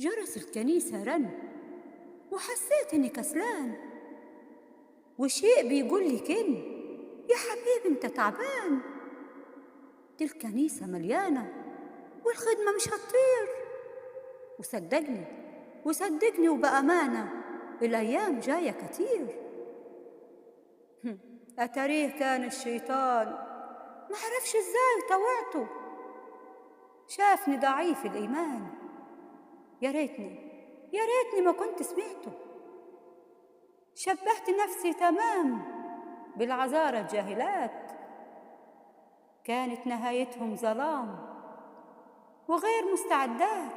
جرس الكنيسة رن وحسيت إني كسلان، وشيء بيقول لي كن يا حبيبي انت تعبان، دي الكنيسة مليانة والخدمة مش هتطير. وصدقني وبأمانة الأيام جاية كتير. أتاريه كان الشيطان معرفش ازاي طوعته، شافني ضعيف الإيمان، يا ريتني ما كنت سمعته. شبهت نفسي تمام بالعذارى الجاهلات، كانت نهايتهم ظلام وغير مستعدات.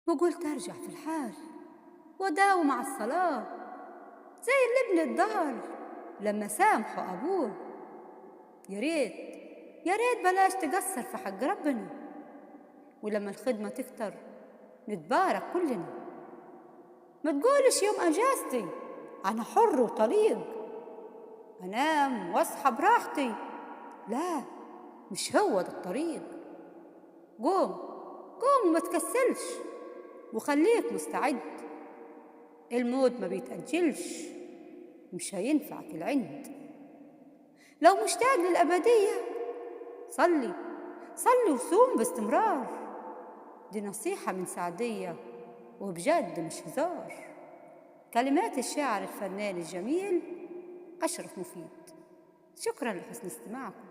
وقلت أرجع في الحال وداوم مع الصلاة زي الابن الضال لما سامحوا أبوه. يا ريت بلاش تقصر في حق ربنا، ولما الخدمة تكتر نتبارك كلنا. ما تقولش يوم أجازتي أنا حر وطليق أنام وأصحى براحتي، لا مش هو ده الطريق. قوم وما تكسلش وخليك مستعد، الموت ما بيتأجلش، مش هينفعك العند. لو مشتاق للأبدية صلي وصوم باستمرار، دي نصيحة من سعدية وبجد مش هزار. كلمات الشاعر الفنان الجميل أشرف مفيد. شكرا لحسن استماعكم.